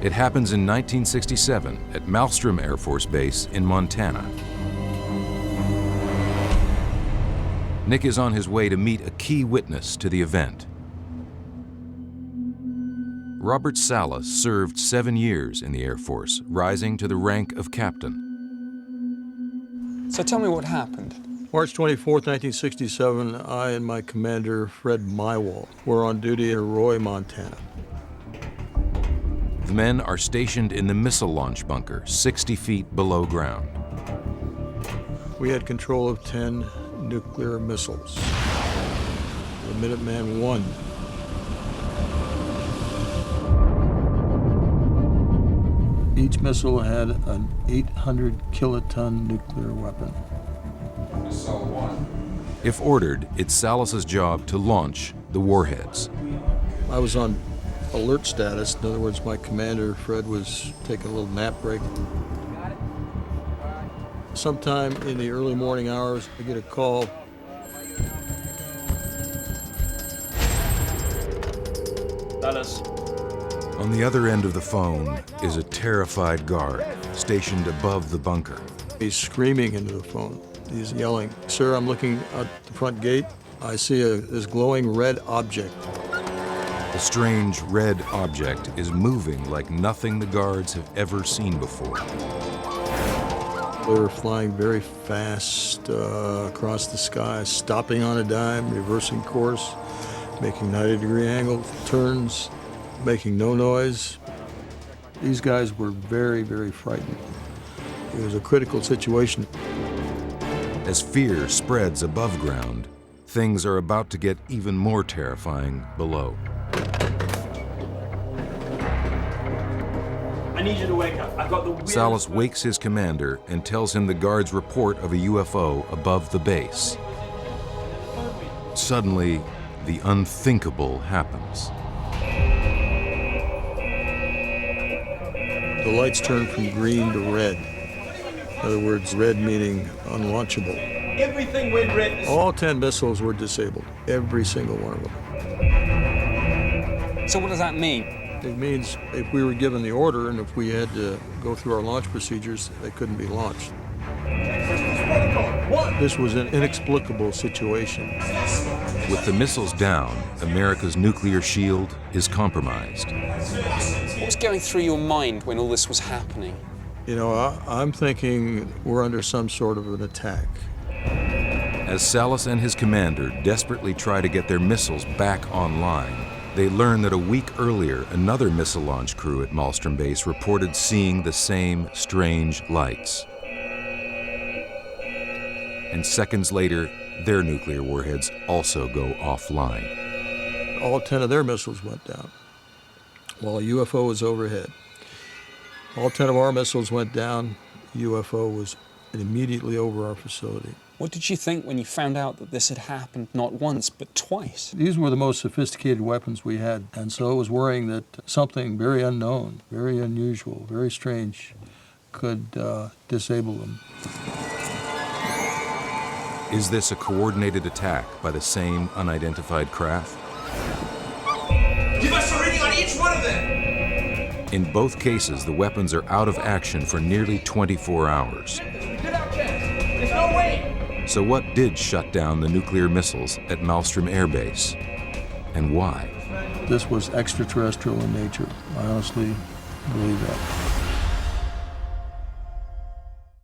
It happens in 1967 at Malmstrom Air Force Base in Montana. Nick is on his way to meet a key witness to the event. Robert Salas served 7 years in the Air Force, rising to the rank of captain. So tell me what happened. March 24, 1967, I and my commander, Fred Mywall, were on duty at Roy, Montana. The men are stationed in the missile launch bunker, 60 feet below ground. We had control of 10 nuclear missiles. The Minuteman I. Each missile had an 800-kiloton nuclear weapon. If ordered, it's Salas's job to launch the warheads. I was on alert status. In other words, my commander, Fred, was taking a little nap break. Sometime in the early morning hours, I get a call. Dallas. On the other end of the phone is a terrified guard stationed above the bunker. He's screaming into the phone. He's yelling, "Sir, I'm looking out the front gate. I see this glowing red object." The strange red object is moving like nothing the guards have ever seen before. They were flying very fast across the sky, stopping on a dime, reversing course, making 90-degree angle turns, making no noise. These guys were very, very frightened. It was a critical situation. As fear spreads above ground, things are about to get even more terrifying below. I need you to wake up. I've got the wheel. Salas wakes his commander and tells him the guard's report of a UFO above the base. Suddenly, the unthinkable happens. The lights turned from green to red. In other words, red meaning unlaunchable. Everything went red. All 10 missiles were disabled, every single one of them. So what does that mean? It means if we were given the order and if we had to go through our launch procedures, they couldn't be launched. This was an inexplicable situation. With the missiles down, America's nuclear shield is compromised. What was going through your mind when all this was happening? You know, I'm thinking we're under some sort of an attack. As Salas and his commander desperately try to get their missiles back online, they learn that a week earlier, another missile launch crew at Malmstrom Base reported seeing the same strange lights. And seconds later, their nuclear warheads also go offline. All 10 of their missiles went down while a UFO was overhead. All 10 of our missiles went down. UFO was immediately over our facility. What did you think when you found out that this had happened not once, but twice? These were the most sophisticated weapons we had, and so it was worrying that something very unknown, very unusual, very strange could disable them. Is this a coordinated attack by the same unidentified craft? Give us a reading on each one of them! In both cases, the weapons are out of action for nearly 24 hours. We did our chance. There's no way! So what did shut down the nuclear missiles at Malmstrom Air Base? And why? This was extraterrestrial in nature. I honestly believe that.